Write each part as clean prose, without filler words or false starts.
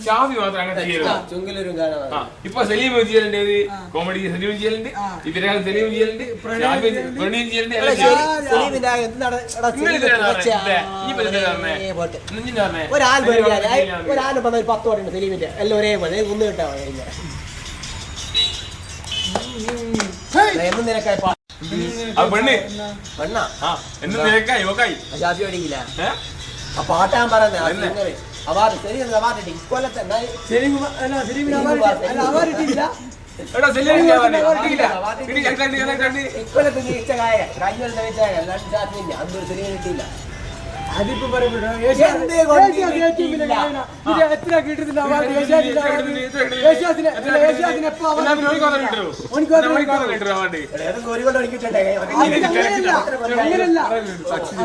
ഷാഫി മാത്രം അങ്ങനെ ചെയ്യരുത്. ഇപ്പൊ സലീം ചെയ്യലുണ്ട്, കോമഡി സലീം ചെയ്യലുണ്ട്, ഇവരാൾ സലീം ചെയ്യലുണ്ട്, പ്രണീം ചെയ്യലുണ്ട്. ഒരാൾ 10 ഓടുണ്ട് സലീമിന്റെ എല്ലാം ഒരേപോലെ ഒന്ന് കിട്ടാ ആ പാട്ടാൻ പറയുന്നത് അവാർഡ് ശരി അവാർഡ് ഇക്കൊല്ലത്തെ ഇക്കൊല്ലത്തെ ജയിച്ച കായ കഴിഞ്ഞ അതൊരു ശരി കിട്ടിയില്ല. അതിപ്പോ പറയപ്പെട്ടോ എത്ര കിട്ടുന്നില്ല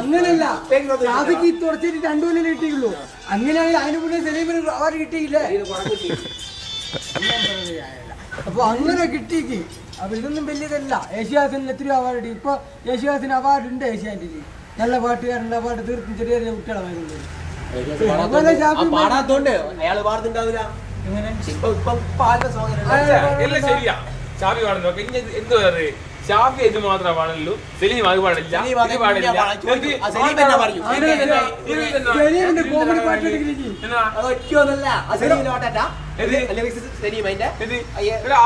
അങ്ങനല്ല ഷാഫിക്ക് തുടച്ചിട്ട് 2 കൊല്ലം കിട്ടിയുള്ളൂ. അങ്ങനെയാണെങ്കിൽ അതിന് മുന്നേ സലീമിന് അവാർഡ് കിട്ടിയില്ലേ? അപ്പൊ അങ്ങനെ കിട്ടിക്ക്. അപ്പൊ ഇതൊന്നും വലിയതല്ല. ഏഷ്യാസിന് എത്രയോ അവാർഡ് കിട്ടി. ഇപ്പൊ ഏഷ്യാസിന് അവാർഡ് ഉണ്ട്. ഏഷ്യാനെറ്റിൽ നല്ല പാട്ടുകാരുണ്ട്. ആ പാട്ട് തീർത്തും ചെറിയ ചെറിയ കുട്ടികളെ പാടാത്തോണ്ട് അയാള് പാടുന്നുണ്ടാവില്ല. ഷാഫി ഇത് മാത്രമേ പാടുള്ളൂ, സലീം അത് പാടില്ല.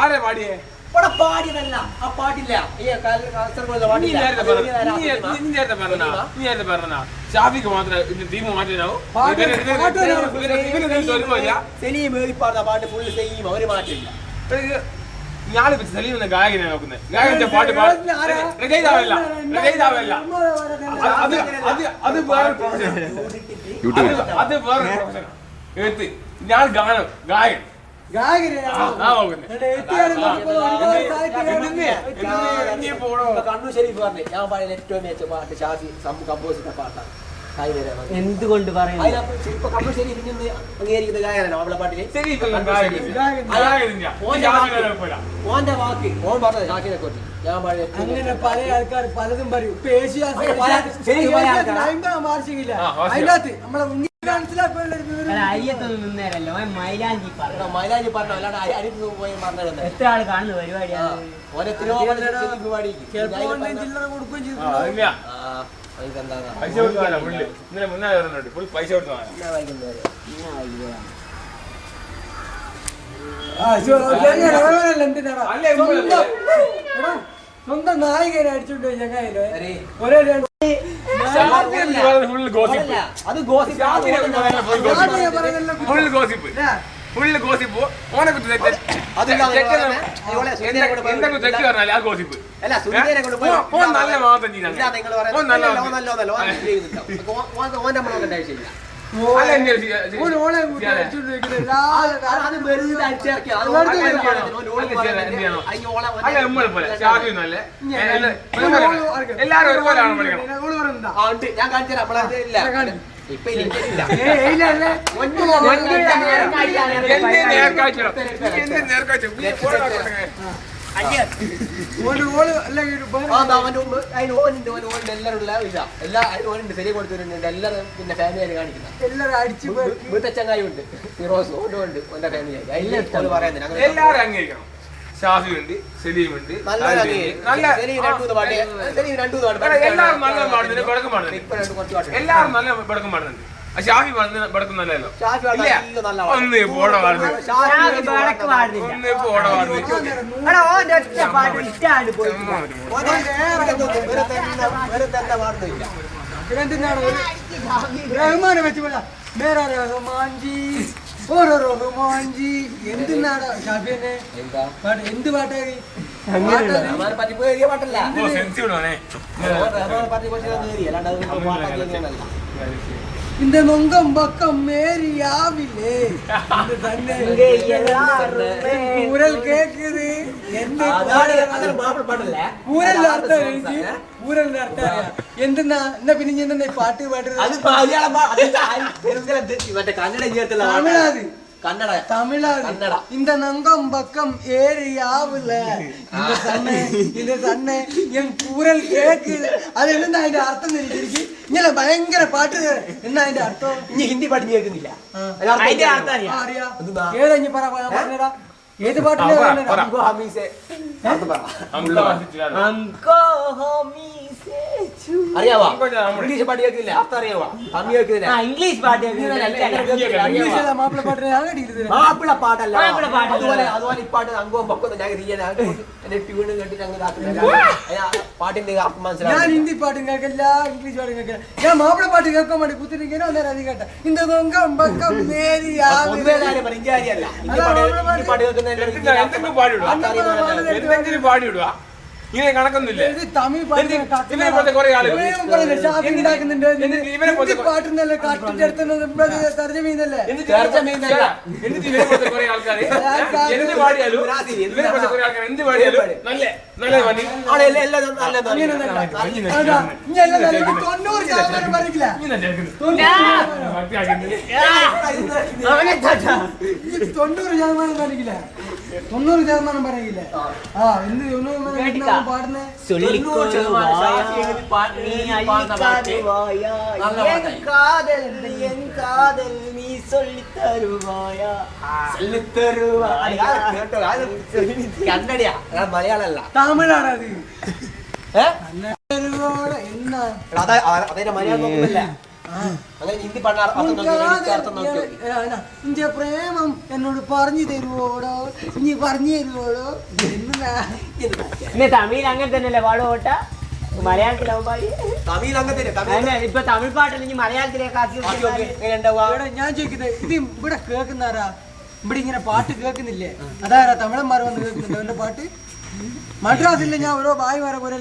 ആരെ പാടിയേ പാടിയതല്ല ആ പാട്ടില്ല ഷാഫിക്ക് മാത്രം ടീം മാറ്റാനാവും. പാട്ട് ഫുള്ള് സെയിം അവര് മാറ്റില്ല. ഞാനിപ്പോ സലീം എന്ന ഗായകനെ നോക്കുന്നത്. ഗായകന്റെ പാട്ട് രചയിതാവല്ല, അത് വേറെ പ്രൊഫഷൻ, അത് വേറെ പ്രൊഫഷൻ. എഴുത്ത് ഞാൻ ഗാനം ഗായകൻ കണ്ണൂർ ഷെരീഫ് പറഞ്ഞു ഞാൻ പാടിയ ഏറ്റവും മികച്ച പാട്ട് ഷാഫി കമ്പോസിന്റെ പാട്ടാണ്. എന്തുകൊണ്ട് ഇപ്പൊ കണ്ണൂർ ഷെരീഫ് അംഗീകരിക്കുന്ന ഗായകനാണ് അവളുടെ പാട്ടില്. ഓന്റെ വാക്ക് ഓൻ പറഞ്ഞത് ഷാഫിനെ കുറിച്ച് ഞാൻ പാടിയ അങ്ങനെ പല ആൾക്കാർ പലതും പറയും. ഇപ്പൊ വാർഷികില്ല അതിനകത്ത് നമ്മളെ അയ്യത്തൊന്നും നിന്നേരല്ലോ മൈലാഞ്ചി മൈലാഞ്ചി പറഞ്ഞു അല്ലാണ്ട് അരിത്ത് പോയി പറഞ്ഞത് എത്ര ആള് കാണുന്ന പരിപാടിയാണ്. ചിലപ്പോ ചില്ലറ കൊടുക്കുകയും ചെയ്തു. പൈസ സ്വന്തം നായികനെ അടിച്ചോണ്ട് ചങ്ങായില്ലോ ഒരേ ഫുള്ള് ഗോസിപ്പ്. ഓനെ കുറിച്ച് തെറ്റ് പറഞ്ഞാൽ ആ ഗോസിപ്പ്. ഓൻ നല്ല മാത്രം ചെയ്താൽ എല്ലാരും ഒരുപോലെയാണ് പഠിക്കണം. ഞാൻ കാണിച്ചു ഇപ്പൊ ശരി കൊടുത്തിട്ടുണ്ട്. എല്ലാരും പിന്നെ ഫാമിലി കാണിക്കുന്നത് എല്ലാരും അടിച്ചു വീട്ടച്ചങ്ങായി ഉണ്ട്, ഫിറോസ് ഓൻ്റെ ഉണ്ട് ഓന്റെ ഫാമിലി പറയുന്നത്. എല്ലാരും അംഗീകരിക്കണം. ഷാഫി ഉണ്ട്, സലീം ഉണ്ട്, എല്ലാവരും നല്ല പാടുന്നുണ്ട്, ബടക്കം പാടുന്നുണ്ട്. എല്ലാവരും നല്ല ബടക്കം പാടുന്നുണ്ട്. ഷാഫി ബടക്കം നല്ലല്ലോ. ഒന്ന് പോട പാടുന്നു, ഒന്ന് പോട റഹ്മാനെ വെച്ച് മേരാ റഹ്മാൻജി ഓരോ റഹ്മാൻജി എന്തിനാണ് ഷാഫിനെ എന്ത് പാട്ടായി പാട്ടല്ല இந்த நொங்கம் பக்கம் மேரியாவிலே ஊரல் கேக்குது ஊரல் அர்த்தம் ஊரல் அர்த்தம் എന്തെന്നാ എന്നാ പിന്നെ എന്തെന്നാ പാട്ട് പാടുന്നത് തമിഴാത് കന്നഡ தமிழாது இந்த நங்கம் பக்கம் ஏறி ஆவுல இந்த சன்னை என் குரல் கேக்குது அது என்ன അതിന്റെ അർത്ഥം എനിക്ക് ഇങ്ങനെ ഭയങ്കര പാട്ട് എന്നാ അതിന്റെ അർത്ഥം ഇനി ഹിന്ദി പാട്ട് നീ കേൾക്കുന്നില്ല അതിന്റെ അർത്ഥം അറിയാം. അറിയാ ഏതാ ഇനി പറഞ്ഞടാ ഏത് പാട്ടിലെ हमको हमी से അത് പറ हमको हमी से छू അറിയാവാ ഇംഗ്ലീഷ് പാട്ട് കേൾക്കുന്നില്ല അർത്ഥം അറിയാവാ ഹമ്മി കേൾക്കുന്നില്ല ഇംഗ്ലീഷ് പാട്ട് ഇംഗ്ലീഷിലെ മാപ്പിള പാട്ടിനെ ഞാൻ കേട്ടിരുന്നു മാപ്പിള പാട്ടല്ല മാപ്പിള പാട്ട്. അതുപോലെ ഈ പാട്ട് അങ്കവും പക്വം ഞാൻ റിയൽ എന്റെ ട്യൂണ് കേട്ടിട്ട് അങ്ങ് പാട്ടിന്റെ അർത്ഥം ഞാൻ മനസ്സിലാവും ഹിന്ദി പാട്ടും കേൾക്കില്ല ഇംഗ്ലീഷ് പാട്ടും കേൾക്കില്ല ഞാൻ മാപ്പിള പാട്ട് കേൾക്കാൻ വേണ്ടി കുത്തിരിക്കണോ അന്നേരം അത് കേട്ട இந்த நங்கம் பக்கம் ஏறி പൊതുവേ കാര്യം പറ, ഇന്ത്യ കാര്യമല്ല ഹിന്ദി പാട്ട് കേൾക്കുന്ന എന്തെങ്കിലും പാടിവിടുക എന്തെങ്കിലും പാടിവിടുക ഇങ്ങനെ കണക്കൊന്നുമില്ലേ ഇത് തമിഴ് പാട്ട് ഇവരെ പോലത്തെ കുറെ ആളുകൾ ഷാഫി ഉണ്ടാക്കുന്നുണ്ട് ഇവരെ പോലത്തെ പാട്ടുന്നല്ലേ കട്ടിട്ടെടുത്തുന്നത് തർജ്ജമീന്നല്ലേ എന്നിട്ട് ഇവരെ പോലത്തെ കുറെ ആൾക്കാർ എന്ത് പാടിയാലും ഇവരെ പോലത്തെ കുറെ ആൾക്കാർ എന്ത് പാടിയാലും നല്ല നല്ല പണി തൊണ്ണൂറ് ശതമാനം കാണിക്കില്ല 90% പറയില്ല ആ എന്ത് 90% പാടുന്നേ കന്നഡയാ മലയാളല്ല തമിഴാണ് അത് അതേ മലയാളം നോക്കുന്നില്ല അങ്ങനെ ഹിന്ദി പാടുന്ന അർത്ഥം നോക്കി ഇന്റെ പ്രേമം എന്നോട് പറഞ്ഞു തരുവോടോ ഇനി പറഞ്ഞു തരുവോടോ പിന്നെ തമിഴ് അങ്ങനെ തന്നെയല്ലേ പാടുപോട്ട മലയാളത്തിലാവും പാടി തമിഴ് അങ്ങനെ തന്നെ ഇപ്പൊ തമിഴ് പാട്ടില്ലെങ്കിൽ മലയാളത്തിലേക്ക് ഇവിടെ ഞാൻ ചോദിക്കുന്നത് ഇത് ഇവിടെ കേൾക്കുന്നാരാ ഇവിടെ ഇങ്ങനെ പാട്ട് കേൾക്കുന്നില്ലേ അതാരാ തമിഴന്മാർ വന്ന് കേൾക്കുന്നുണ്ടോ എന്റെ പാട്ട് മദ്രാസിലെ ഞാൻ ഓരോ ബായി മാരെ പോലെ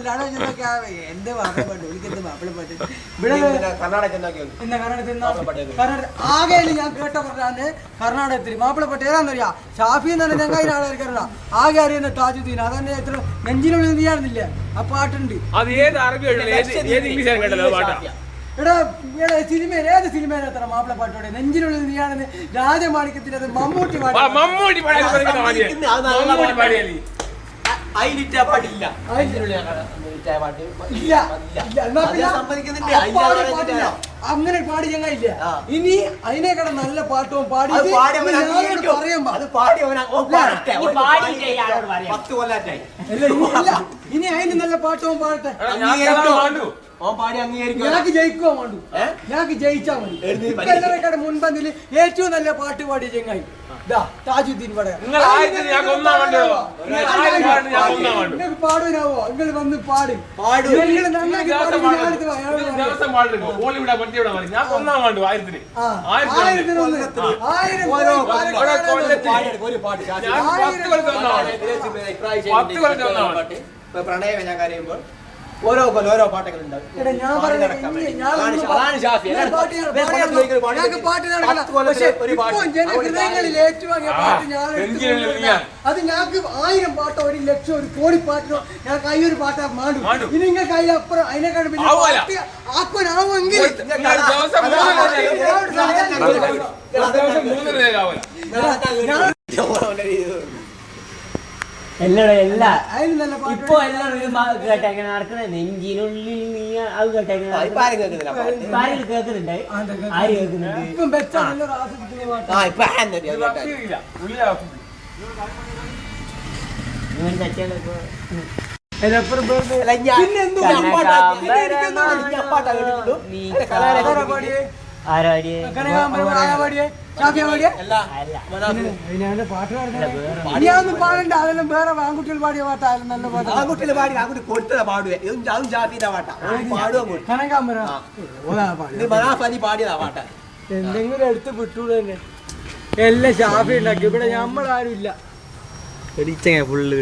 എന്ത് മാപ്പിളപ്പാട്ട് വിളിക്കുന്നത് മാപ്പിളപ്പാട്ട് ഇവിടെ ആകെ ഞാൻ കേട്ട പറഞ്ഞാണ് കർണാടകത്തിൽ മാപ്പിളപ്പാട്ട് ഏതാണെന്നറിയാ ഷാഫി എന്നാണ് ഞങ്ങൾ ആൾക്കാരുള്ള ആകെ അറിയുന്ന താജുദ്ദീൻ അതന്നെ എത്ര നെഞ്ചിനുള്ളിൽ നീയാണെന്നില്ല ആ പാട്ടുണ്ട് അത് ഏത് എടാ സിനിമയിൽ ഏത് സിനിമയിൽ എത്ര മാപ്പിള പാട്ടോടെ നെഞ്ചിനുള്ളിൽ നീയാണെന്ന് രാജമാണിക്യത്തിൽ അത് മമ്മൂട്ടി പാടി പാടില്ല അങ്ങനെ പാടി ഞങ്ങളില്ല ഇനി അതിനേക്കാൾ നല്ല പാട്ടും പാടി ഇനി അതിന് നല്ല പാട്ടവും പാടട്ടെ ഞങ്ങൾക്ക് ജയിക്കുവാ വേണ്ടു ഞങ്ങൾക്ക് ജയിച്ചാ മതി എല്ലാവരെക്കാട് മുൻപന്തിൽ ഏറ്റവും നല്ല പാട്ട് പാടിയ ചെങ്ങായി താജുദ്ദീൻ നിങ്ങൾക്ക് പാടാനാവോ നിങ്ങൾ വന്ന് പാടും പ്രണയം ഞാൻ കരയുമ്പോൾ ഓരോ ഓരോ പാട്ടുകളുണ്ടാവും ജനഹൃദയങ്ങളിൽ ഏറ്റുവാങ്ങിയ പാട്ട് ഞാൻ അത് ഞങ്ങൾക്ക് 1000 പാട്ടോ 1 ലക്ഷം 1 കോടി പാട്ടോ ഞങ്ങൾക്ക് ഈ ഒരു പാട്ടാ മാടും ഇനി നിങ്ങൾക്ക് അതിലപ്പുറം അതിനെക്കാൾ ആക്കുവാനാവുമെങ്കിൽ ഇപ്പൊ എല്ലാവരും കേട്ടെങ്ങനെ നടക്കുന്നത് നെഞ്ചിനുള്ളിൽ നീ അത് കേട്ടെങ്ങനെ കേൾക്കുന്നുണ്ട് ആര് കേൾക്കുന്നുണ്ട് പാടിയൊന്നും പാടണ്ട അതെല്ലാം വേറെ ആൺകുട്ടികൾ പാടിയ പാട്ടായാലും നല്ല പാട്ട് ആൺകുട്ടികൾ പാടി ആൺകുട്ടി കൊടുത്തതാ പാടുവേ അതും ജാഫിന്റെ പാട്ടാ പാടുക മനാഫലി പാടിയതാ പാട്ടാ എന്തെങ്കിലും എടുത്ത് വിട്ടൂടെ തന്നെ എല്ലാം ഷാഫി ഉണ്ടാക്കി ഇവിടെ നമ്മളാരും ഇല്ല ഫുള്ള്